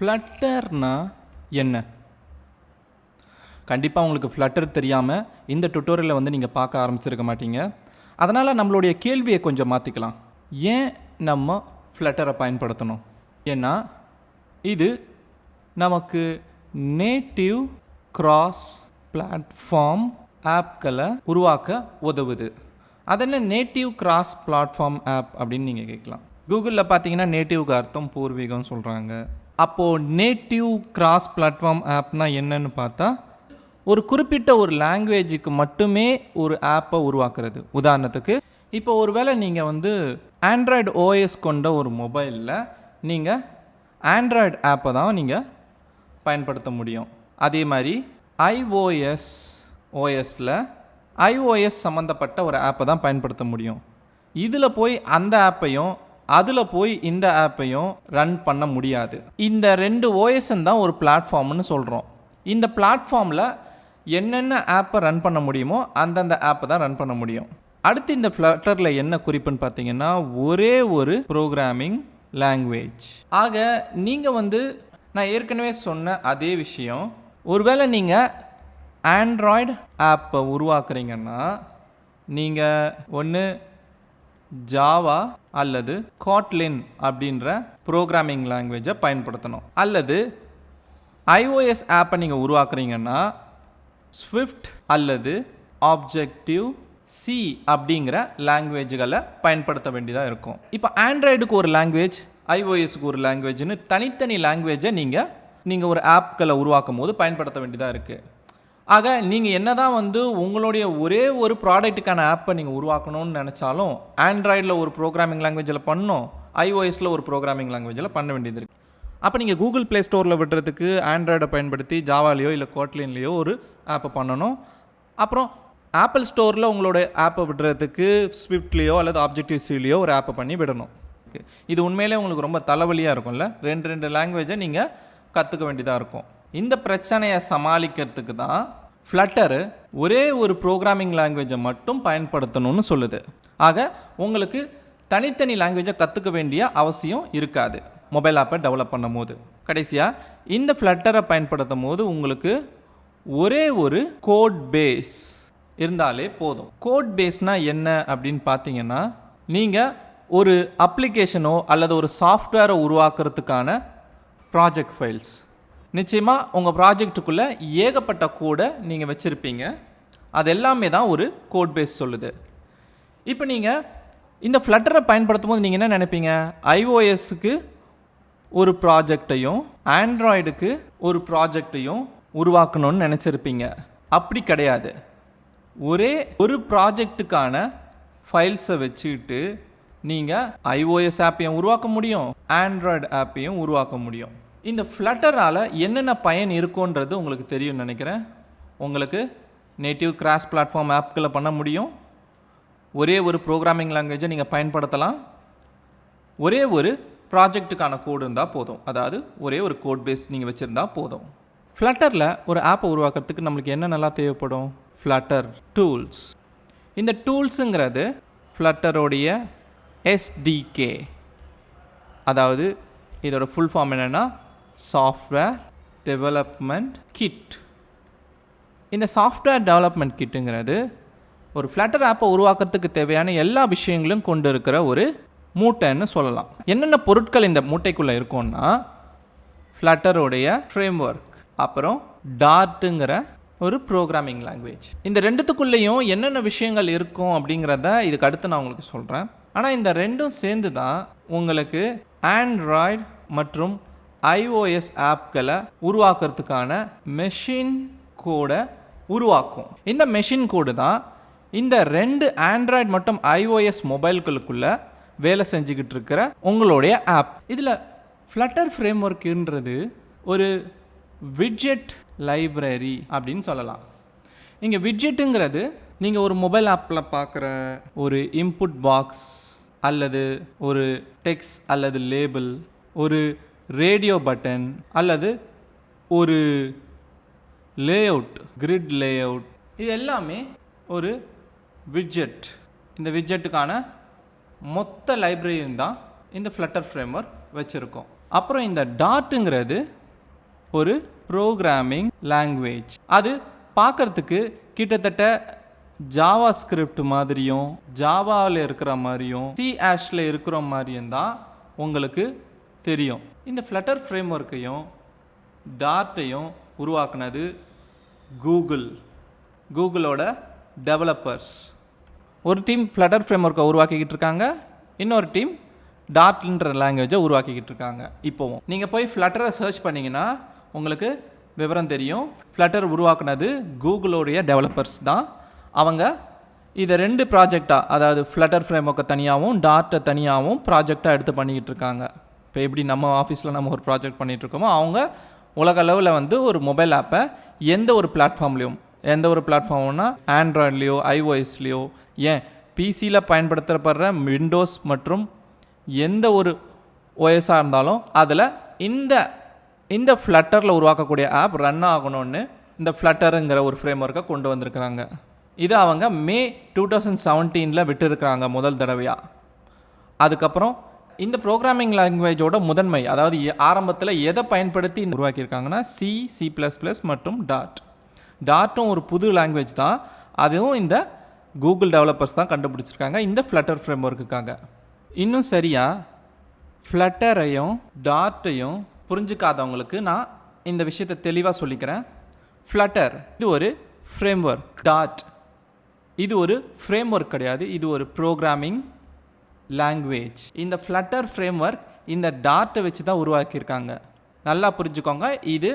ஃப்ளட்டர்னா என்ன? கண்டிப்பாக உங்களுக்கு ஃப்ளட்டர் தெரியாமல் இந்த டுட்டோரியலை வந்து நீங்கள் பார்க்க ஆரம்பிச்சிருக்க மாட்டீங்க. அதனால் நம்மளுடைய கேள்வியை கொஞ்சம் மாற்றிக்கலாம். ஏன் நம்ம ஃப்ளட்டரை பயன்படுத்தணும்? ஏன்னா இது நமக்கு நேட்டிவ் கிராஸ் பிளாட்ஃபார்ம் ஆப்களை உருவாக்க உதவுது. அதென்ன நேட்டிவ் கிராஸ் பிளாட்ஃபார்ம் ஆப் அப்படின்னு நீங்கள் கேட்கலாம். கூகுளில் பார்த்தீங்கன்னா நேட்டிவ்க்கு அர்த்தம் பூர்வீகம்னு சொல்கிறாங்க. அப்போது நேட்டிவ் கிராஸ் பிளாட்ஃபார்ம் ஆப்னா என்னன்னு பார்த்தா ஒரு குறிப்பிட்ட ஒரு லாங்குவேஜுக்கு மட்டுமே ஒரு ஆப்பை உருவாக்குறது. உதாரணத்துக்கு இப்போ ஒரு வேளை நீங்கள் வந்து ஆண்ட்ராய்டு ஓஎஸ் கொண்ட ஒரு மொபைலில் நீங்கள் ஆண்ட்ராய்டு ஆப்பை தான் நீங்கள் பயன்படுத்த முடியும். அதே மாதிரி ஐஓஎஸ் ஓஎஸில் ஐஓஎஸ் சம்மந்தப்பட்ட ஒரு ஆப்பை தான் பயன்படுத்த முடியும். இதில் போய் அந்த ஆப்பையும் அதில் போய் இந்த ஆப்பையும் ரன் பண்ண முடியாது. இந்த 2 ஓஎஸ்ன்னு தான் ஒரு பிளாட்ஃபார்ம்னு சொல்கிறோம். இந்த பிளாட்ஃபார்மில் என்னென்ன ஆப்பை ரன் பண்ண முடியுமோ அந்தந்த ஆப்பை தான் ரன் பண்ண முடியும். அடுத்து இந்த ஃப்ளட்டரில் என்ன குறிப்புன்னு பார்த்தீங்கன்னா ஒரே ஒரு ப்ரோக்ராமிங் லாங்குவேஜ். ஆக நீங்கள் வந்து நான் ஏற்கனவே சொன்ன அதே விஷயம், ஒருவேளை நீங்கள் ஆண்ட்ராய்டு ஆப்பை உருவாக்குறீங்கன்னா நீங்கள் ஒன்று ஜாவா அல்லது காட்லின் அப்படின்ற ப்ரோக்ராமிங் லாங்குவேஜை பயன்படுத்தணும். அல்லது ஐஓஎஸ் ஆப்பை நீங்கள் உருவாக்குறீங்கன்னா ஸ்விஃப்ட் அல்லது ஆப்ஜெக்டிவ் சி அப்படிங்கிற லாங்குவேஜ்களை பயன்படுத்த வேண்டியதாக இருக்கும். இப்போ ஆண்ட்ராய்டுக்கு ஒரு லாங்குவேஜ், ஐஓஎஸ்க்கு ஒரு லாங்குவேஜ்னு தனித்தனி லாங்குவேஜை நீங்கள் ஒரு ஆப்களை உருவாக்கும் போது பயன்படுத்த வேண்டியதாக இருக்குது. ஆக நீங்கள் என்ன தான் வந்து உங்களுடைய ஒரே ஒரு ப்ராடக்ட்டுக்கான ஆப்பை நீங்கள் உருவாக்கணும்னு நினச்சாலும் ஆண்ட்ராய்டில் ஒரு ப்ரோக்ராமிங் லாங்குவேஜில் பண்ணணும், ஐஓஎஸில் ஒரு ப்ரோக்ராமிங் லாங்குவேஜில் பண்ண வேண்டியது இருக்குது. அப்போ நீங்கள் கூகுள் ப்ளே ஸ்டோரில் விடுறதுக்கு ஆண்ட்ராய்டை பயன்படுத்தி ஜாவாலேயோ இல்லை கோட்லின்லேயோ ஒரு ஆப்பை பண்ணணும். அப்புறம் ஆப்பிள் ஸ்டோரில் உங்களோட ஆப்பை விடுறதுக்கு ஸ்விஃப்ட்லேயோ அல்லது ஆப்ஜெக்டிவ் சிலேயோ ஒரு ஆப்பை பண்ணி விடணும். இது உண்மையிலே உங்களுக்கு ரொம்ப தலைவலியாக இருக்கும்ல. 2 லாங்குவேஜை நீங்கள் கற்றுக்க வேண்டியதாக இருக்கும். இந்த பிரச்சனையை சமாளிக்கிறதுக்கு தான் ஃப்ளட்டரு ஒரே ஒரு ப்ரோக்ராமிங் லாங்குவேஜை மட்டும் பயன்படுத்தணும்னு சொல்லுது. ஆக உங்களுக்கு தனித்தனி லாங்குவேஜை கற்றுக்க வேண்டிய அவசியம் இருக்காது மொபைல் ஆப்பை டெவலப் பண்ணும் போது. கடைசியாக இந்த ஃப்ளட்டரை பயன்படுத்தும் போது உங்களுக்கு ஒரே ஒரு கோட் பேஸ் இருந்தாலே போதும். கோட் பேஸ்னால் என்ன அப்படின்னு பார்த்தீங்கன்னா நீங்கள் ஒரு அப்ளிகேஷனோ அல்லது ஒரு சாஃப்ட்வேரை உருவாக்குறதுக்கான ப்ராஜெக்ட் ஃபைல்ஸ். நிச்சயமாக உங்கள் ப்ராஜெக்ட்டுக்குள்ளே ஏகப்பட்ட கோடை நீங்கள் வச்சுருப்பீங்க. அது எல்லாமே தான் ஒரு கோட் பேஸ் சொல்லுது. இப்போ நீங்கள் இந்த ஃப்ளட்டரை பயன்படுத்தும் போது நீங்கள் என்ன நினைப்பீங்க? ஐஓஎஸ்க்கு ஒரு ப்ராஜெக்டையும் ஆண்ட்ராய்டுக்கு ஒரு ப்ராஜெக்டையும் உருவாக்கணும்னு நினச்சிருப்பீங்க. அப்படி கிடையாது. ஒரே ஒரு ப்ராஜெக்ட்டுக்கான ஃபைல்ஸை வச்சுக்கிட்டு நீங்கள் ஐஓஎஸ் ஆப்பையும் உருவாக்க முடியும், ஆண்ட்ராய்டு ஆப்பையும் உருவாக்க முடியும். இந்த ஃப்ளட்டரால் என்னென்ன பயன் இருக்குன்றது உங்களுக்கு தெரியும்னு நினைக்கிறேன். உங்களுக்கு நேட்டிவ் கிராஸ் பிளாட்ஃபார்ம் ஆப்களை பண்ண முடியும், ஒரே ஒரு ப்ரோக்ராமிங் லாங்குவேஜை நீங்கள் பயன்படுத்தலாம், ஒரே ஒரு ப்ராஜெக்ட்டுக்கான கோடு இருந்தால் போதும். அதாவது ஒரே ஒரு கோட் பேஸ் நீங்கள் வச்சுருந்தா போதும். ஃப்ளட்டரில் ஒரு ஆப்பை உருவாக்குறதுக்கு நம்மளுக்கு என்ன நல்லா தேவைப்படும்? Flutter tools. இந்த டூல்ஸுங்கிறது ஃப்ளட்டரோடைய எஸ்டிகே. அதாவது இதோட ஃபுல் ஃபார்ம் என்னென்னா சாஃப்ட்வேர் டெவலப்மெண்ட் கிட். இந்த சாஃப்ட்வேர் டெவலப்மெண்ட் கிட்டுங்கிறது ஒரு ஃப்ளட்டர் ஆப்பை உருவாக்குறதுக்கு தேவையான எல்லா விஷயங்களும் கொண்டு இருக்கிற ஒரு மூட்டைன்னு சொல்லலாம். என்னென்ன பொருட்கள் இந்த மூட்டைக்குள்ளே இருக்கும்னா ஃப்ளட்டரோடைய ஃப்ரேம் ஒர்க், அப்புறம் டார்ட்டுங்கிற ஒரு ப்ரோக்ராமிங் லாங்குவேஜ். இந்த 2த்துக்குள்ளேயும் என்னென்ன விஷயங்கள் இருக்கும் அப்படிங்கிறத இதுக்கு அடுத்து நான் உங்களுக்கு சொல்கிறேன். ஆனால் இந்த 2ம் சேர்ந்து தான் உங்களுக்கு ஆண்ட்ராய்டு மற்றும் ஐஓஎஸ் ஆப்களை உருவாக்குறதுக்கான மெஷின் கோடை உருவாக்கும். இந்த மெஷின் கோடு தான் இந்த 2 ஆண்ட்ராய்டு மற்றும் ஐஓஎஸ் மொபைல்களுக்குள்ளே வேலை செஞ்சுக்கிட்டு இருக்கிற உங்களுடைய ஆப். இதில் ஃப்ளட்டர் ஃப்ரேம் ஒர்க்குன்றது ஒரு விட்ஜெட் லைப்ரரி அப்படின்னு சொல்லலாம். இங்கே விட்ஜெட்டுங்கிறது நீங்கள் ஒரு மொபைல் ஆப்பில் பார்க்குற ஒரு இன்புட் பாக்ஸ் அல்லது ஒரு டெக்ஸ்ட் அல்லது லேபிள், ஒரு ரேடியோ பட்டன் அல்லது ஒரு லேஅவுட், கிரிட் லேஅவுட், இது எல்லாமே ஒரு விட்ஜெட். இந்த விட்ஜெட்டுக்கான மொத்த லைப்ரரியும் தான் இந்த ஃப்ளட்டர் ஃப்ரேம் ஒர்க் வச்சுருக்கோம். அப்புறம் இந்த டாட்டுங்கிறது ஒரு ப்ரோக்ராமிங் லாங்குவேஜ். அது பார்க்குறதுக்கு கிட்டத்தட்ட ஜாவா ஸ்கிரிப்ட் மாதிரியும் ஜாவாவில் இருக்கிற மாதிரியும் C#ல் இருக்கிற மாதிரியும் தான் உங்களுக்கு தெரியும். இந்த ஃப்ளட்டர் ஃப்ரேம் ஒர்க்கையும் டார்ட்டையும் உருவாக்குனது கூகுளோட டெவலப்பர்ஸ். ஒரு டீம் ஃப்ளட்டர் ஃப்ரேம் ஒர்க்கை உருவாக்கிக்கிட்டு இருக்காங்க, இன்னொரு டீம் டார்ட்ன்ற லாங்குவேஜை உருவாக்கிக்கிட்டு இருக்காங்க. இப்போவும் நீங்கள் போய் ஃப்ளட்டரை சர்ச் பண்ணிங்கன்னா உங்களுக்கு விவரம் தெரியும். ஃப்ளட்டர் உருவாக்குனது கூகுளோடைய டெவலப்பர்ஸ் தான். அவங்க இதை 2 ப்ராஜெக்டாக, அதாவது ஃப்ளட்டர் ஃப்ரேம் ஒர்க்கை தனியாகவும் டார்ட்டை தனியாகவும் ப்ராஜெக்டாக எடுத்து பண்ணிக்கிட்டு இருக்காங்க. இப்போ எப்படி நம்ம ஆஃபீஸில் நம்ம ஒரு ப்ராஜெக்ட் பண்ணிகிட்ருக்கோமோ, அவங்க உலக அளவில் வந்து ஒரு மொபைல் ஆப்பை எந்த ஒரு பிளாட்ஃபார்ம்னா ஆண்ட்ராய்ட்லேயோ ஐஓஎஸ்லேயோ ஏன் பிசியில் பயன்படுத்தப்படுற விண்டோஸ் மற்றும் எந்த ஒரு ஓஎஸாக இருந்தாலும் அதில் இந்த ஃப்ளட்டரில் உருவாக்கக்கூடிய ஆப் ரன் ஆகணும்னு இந்த ஃப்ளட்டருங்கிற ஒரு ஃப்ரேம் ஒர்க்கை கொண்டு வந்திருக்கிறாங்க. இதை அவங்க மே 2017 விட்டுருக்கிறாங்க முதல் தடவையாக. அதுக்கப்புறம் இந்த ப்ரோக்ராமிங் லாங்குவேஜோட முதன்மை, அதாவது ஆரம்பத்தில் எதை பயன்படுத்தி உருவாக்கியிருக்காங்கன்னா C++ மற்றும் டார்ட்டும் ஒரு புது லாங்குவேஜ் தான். அதுவும் இந்த கூகுள் டெவலப்பர்ஸ் தான் கண்டுபிடிச்சிருக்காங்க இந்த ஃப்ளட்டர் ஃப்ரேம் ஒர்க்குக்காக. இன்னும் சரியாக ஃப்ளட்டரையும் டார்ட்டையும் புரிஞ்சுக்காதவங்களுக்கு நான் இந்த விஷயத்தை தெளிவாக சொல்லிக்கிறேன். ஃப்ளட்டர் இது ஒரு ஃப்ரேம் ஒர்க், டார்ட் இது ஒரு ஃப்ரேம் ஒர்க் கிடையாது, இது ஒரு ப்ரோக்ராமிங் லாங்குவேஜ். இந்த ஃப்ளட்டர் ஃப்ரேம் ஒர்க் இந்த டார்ட்டை வச்சு தான் உருவாக்கியிருக்காங்க. நல்லா புரிஞ்சுக்கோங்க, இது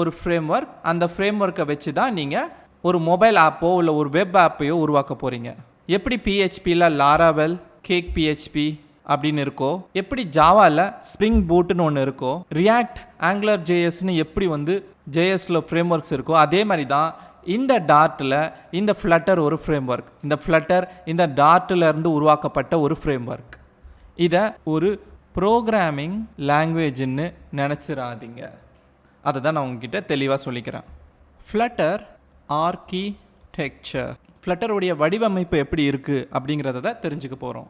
ஒரு ஃப்ரேம் ஒர்க். அந்த ஃப்ரேம் ஒர்க்கை வச்சு தான் நீங்கள் ஒரு மொபைல் ஆப்போ இல்லை ஒரு வெப் ஆப்பையோ உருவாக்க போகிறீங்க. எப்படி PHPயில் லாராவெல், கேக் PHP அப்படின்னு இருக்கோ, எப்படி ஜாவாவில் ஸ்ப்ரிங் பூட்டுன்னு ஒன்று இருக்கோ, ரியாக்ட் ஆங்குலர் JSன்னு எப்படி வந்து JSல ஃப்ரேம் ஒர்க்ஸ் இருக்கோ, அதே மாதிரி தான் இந்த டார்ட்டில் இந்த ஃப்ளட்டர் ஒரு ஃப்ரேம் ஒர்க். இந்த ஃப்ளட்டர் இந்த டார்ட்டிலேருந்து உருவாக்கப்பட்ட ஒரு ஃப்ரேம் ஒர்க். இதை ஒரு ப்ரோக்ராமிங் லாங்குவேஜ்னு நினச்சிடாதீங்க. அதை தான் நான் உங்ககிட்ட தெளிவாக சொல்லிக்கிறேன். ஃப்ளட்டர் ஆர்கிடெக்சர், ஃப்ளட்டருடைய வடிவமைப்பு எப்படி இருக்குது அப்படிங்கிறத தான் தெரிஞ்சுக்க போகிறோம்.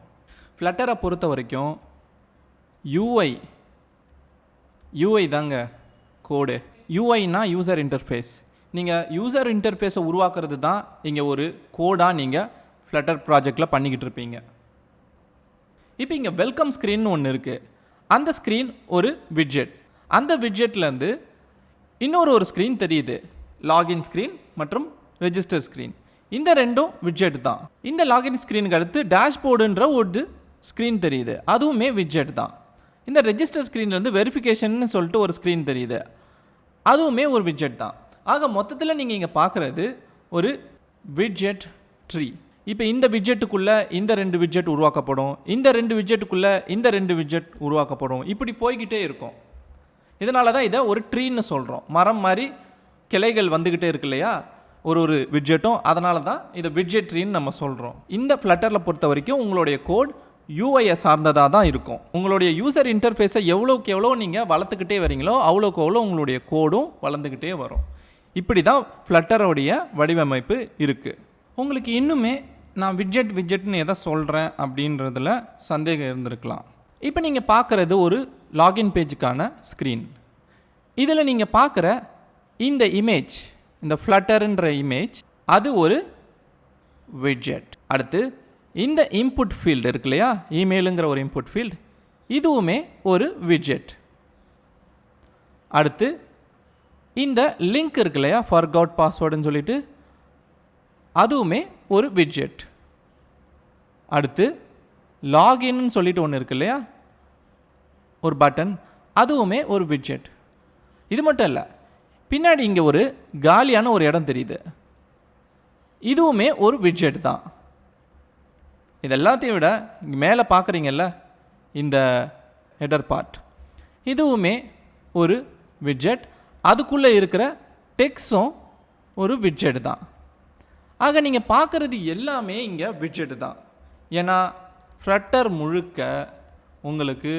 ஃப்ளட்டரை பொறுத்த வரைக்கும் யூஐ தாங்க கோடு. யூஐனா யூசர் இன்டர்ஃபேஸ். நீங்கள் யூசர் இன்டர்ஃபேஸை உருவாக்குறது தான் இங்கே ஒரு கோடாக நீங்கள் ஃப்ளட்டர் ப்ராஜெக்டில் பண்ணிக்கிட்டு இருப்பீங்க. இப்போ இங்கே வெல்கம் ஸ்க்ரீன் ஒன்று இருக்குது. அந்த ஸ்க்ரீன் ஒரு விட்ஜெட். அந்த விட்ஜெட்லேருந்து இன்னொரு ஸ்க்ரீன் தெரியுது, லாகின் ஸ்க்ரீன் மற்றும் ரெஜிஸ்டர் ஸ்க்ரீன். இந்த ரெண்டும் விட்ஜெட் தான். இந்த லாகின் ஸ்க்ரீனுக்கு அடுத்து டேஷ்போர்டுன்ற ஒரு ஸ்க்ரீன் தெரியுது, அதுவுமே விட்ஜெட் தான். இந்த ரெஜிஸ்டர் ஸ்க்ரீன்லேருந்து வெரிஃபிகேஷன் சொல்லிட்டு ஒரு ஸ்க்ரீன் தெரியுது, அதுவுமே ஒரு விட்ஜெட் தான். ஆக மொத்தத்தில் நீங்கள் இங்கே பார்க்குறது ஒரு விட்ஜெட் ட்ரீ. இப்போ இந்த விட்ஜெட்டுக்குள்ளே இந்த 2 விட்ஜெட் உருவாக்கப்படும், இந்த 2 விட்ஜெட்டுக்குள்ளே இந்த 2 விட்ஜெட் உருவாக்கப்படும், இப்படி போய்கிட்டே இருக்கும். இதனால தான் இதை ஒரு ட்ரீன்னு சொல்கிறோம். மரம் மாதிரி கிளைகள் வந்துக்கிட்டே இருக்கு இல்லையா ஒரு விட்ஜெட்டும், அதனால தான் இதை விட்ஜெட் ட்ரீன்னு நம்ம சொல்கிறோம். இந்த ஃப்ளட்டரில் பொறுத்த வரைக்கும் உங்களுடைய கோட் யூஐயை சார்ந்ததாக தான் இருக்கும். உங்களுடைய யூசர் இன்டர்ஃபேஸை எவ்வளோக்கு எவ்வளோ நீங்கள் வளர்த்துக்கிட்டே வரீங்களோ அவ்வளோக்கு எவ்வளோ உங்களுடைய கோடும் வளர்ந்துக்கிட்டே வரும். இப்படி தான் ஃப்ளட்டருடைய வடிவமைப்பு இருக்குது. உங்களுக்கு இன்னுமே நான் விட்ஜெட்னு எதை சொல்கிறேன் அப்படின்றதுல சந்தேகம் இருந்திருக்கலாம். இப்போ நீங்கள் பார்க்குறது ஒரு லாகின் பேஜுக்கான ஸ்க்ரீன். இதில் நீங்கள் பார்க்குற இந்த இமேஜ், இந்த ஃப்ளட்டருன்ற இமேஜ், அது ஒரு விட்ஜெட். அடுத்து இந்த இன்புட் ஃபீல்டு இருக்கு இல்லையா, இமெயிலுங்கிற ஒரு இன்புட் ஃபீல்டு, இதுவுமே ஒரு விட்ஜெட். அடுத்து இந்த லிங்க் இருக்கு இல்லையா, ஃபர்காட் பாஸ்வேர்டுன்னு சொல்லிட்டு, அதுவுமே ஒரு விட்ஜெட். அடுத்து லாகின்னு சொல்லிட்டு ஒன்று இருக்கு இல்லையா, ஒரு பட்டன், அதுவுமே ஒரு விட்ஜெட். இது மட்டும் இல்லை, பின்னாடி இங்கே ஒரு காலியான ஒரு இடம் தெரியுது, இதுவுமே ஒரு விட்ஜெட் தான். இதெல்லாத்தையும் விட இங்கே மேலே பார்க்குறீங்கல்ல இந்த ஹெடர் பார்ட், இதுவுமே ஒரு விட்ஜெட். அதுக்குள்ளே இருக்கிற டெக்ஸ்டும் ஒரு விட்ஜெட் தான். ஆக நீங்கள் பார்க்குறது எல்லாமே இங்கே விட்ஜெட் தான். ஏன்னா ஃப்ளட்டர் முழுக்க உங்களுக்கு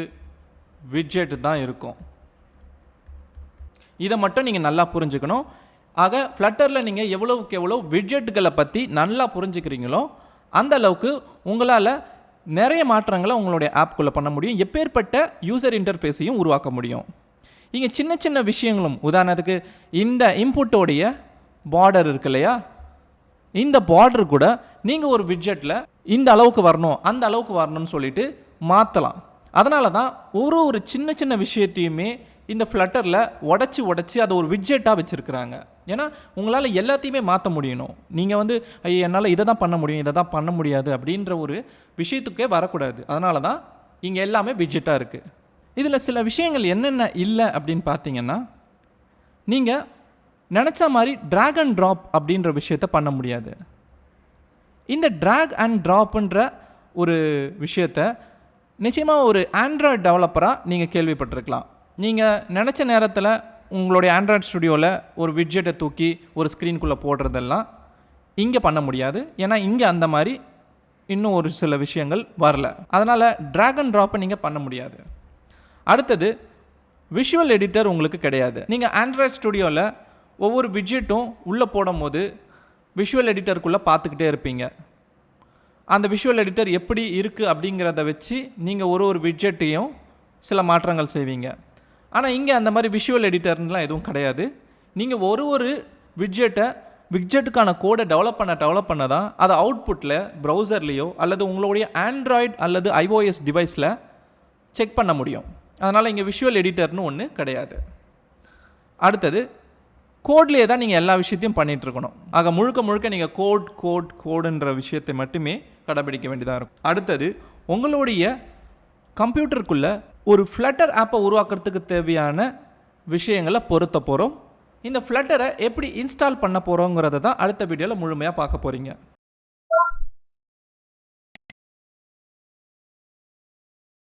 விட்ஜெட் தான் இருக்கும். இதை மட்டும் நீங்கள் நல்லா புரிஞ்சுக்கணும். ஆக ஃப்ளட்டரில் நீங்கள் எவ்வளோக்கு எவ்வளோ விட்ஜெட்டுகளை பற்றி நல்லா புரிஞ்சுக்கிறீங்களோ அந்த அளவுக்கு உங்களால் நிறைய மாற்றங்களை உங்களுடைய ஆப்குள்ளே பண்ண முடியும், எப்பேற்பட்ட யூசர் இன்டர்ஃபேஸையும் உருவாக்க முடியும். இங்கே சின்ன சின்ன விஷயங்களும், உதாரணத்துக்கு இந்த இன்புட்டோடைய பார்டர் இருக்கு இல்லையா, இந்த பார்டர் கூட நீங்கள் ஒரு விட்ஜெட்டில் இந்த அளவுக்கு வரணும் அந்த அளவுக்கு வரணும்னு சொல்லிட்டு மாற்றலாம். அதனால தான் ஒரு சின்ன சின்ன விஷயத்தையுமே இந்த ஃப்ளட்டரில் உடச்சி அதை ஒரு விட்ஜெட்டாக வச்சுருக்குறாங்க. ஏன்னா உங்களால் எல்லாத்தையுமே மாற்ற முடியணும். நீங்கள் வந்து ஐயோ என்னால் இதை தான் பண்ண முடியும், இதை தான் பண்ண முடியாது அப்படின்ற ஒரு விஷயத்துக்கே வரக்கூடாது. அதனால தான் இங்கே எல்லாமே விட்ஜெட்டாக இருக்குது. இதில் சில விஷயங்கள் என்னென்ன இல்லை அப்படின்னு பார்த்தீங்கன்னா, நீங்கள் நினச்ச மாதிரி ட்ராக் அண்ட் ட்ராப் அப்படின்ற விஷயத்த பண்ண முடியாது. இந்த ட்ராக் அண்ட் ட்ராப்புன்ற ஒரு விஷயத்த நிச்சயமாக ஒரு ஆண்ட்ராய்டு டெவலப்பராக நீங்கள் கேள்விப்பட்டிருக்கலாம். நீங்கள் நினச்ச நேரத்தில் உங்களுடைய ஆண்ட்ராய்டு ஸ்டுடியோவில் ஒரு விட்ஜெட்டை தூக்கி ஒரு ஸ்க்ரீனுக்குள்ளே போடுறதெல்லாம் இங்கே பண்ண முடியாது. ஏன்னா இங்கே அந்த மாதிரி இன்னும் ஒரு சில விஷயங்கள் வரல. அதனால் ட்ராக் அண்ட் ட்ராப்பை நீங்கள் பண்ண முடியாது. அடுத்தது, விஷுவல் எடிட்டர் உங்களுக்கு கிடையாது. நீங்கள் ஆண்ட்ராய்டு ஸ்டுடியோவில் ஒவ்வொரு விட்ஜெட்டும் உள்ளே போடும் போது விஷுவல் எடிட்டருக்குள்ளே பார்த்துக்கிட்டே இருப்பீங்க. அந்த விஷுவல் எடிட்டர் எப்படி இருக்குது அப்படிங்கிறத வச்சு நீங்கள் ஒரு விட்ஜெட்டையும் சில மாற்றங்கள் செய்வீங்க. ஆனால் இங்கே அந்த மாதிரி விஷுவல் எடிட்டர்லாம் எதுவும் கிடையாது. நீங்கள் ஒரு விட்ஜெட்டுக்கான கோடை டெவலப் பண்ண தான் அதை அவுட்புட்டில் ப்ரௌசர்லேயோ அல்லது உங்களுடைய ஆண்ட்ராய்டு அல்லது iOS டிவைஸில் செக் பண்ண முடியும். அதனால் இங்கே விஷுவல் எடிட்டர்னு ஒன்று கிடையாது. அடுத்தது, கோட்லேயே தான் நீங்கள் எல்லா விஷயத்தையும் பண்ணிகிட்ருக்கணும். ஆக முழுக்க நீங்கள் கோடுன்ற விஷயத்தை மட்டுமே கடைபிடிக்க வேண்டியதாக இருக்கும். அடுத்தது, உங்களுடைய கம்ப்யூட்டருக்குள்ளே ஒரு ஃப்ளட்டர் ஆப்பை உருவாக்குறதுக்கு தேவையான விஷயங்களை பொறுத்த போகிறோம். இந்த ஃப்ளட்டரை எப்படி இன்ஸ்டால் பண்ண போகிறோங்கிறத தான் அடுத்த வீடியோவில் முழுமையாக பார்க்க போகிறீங்க.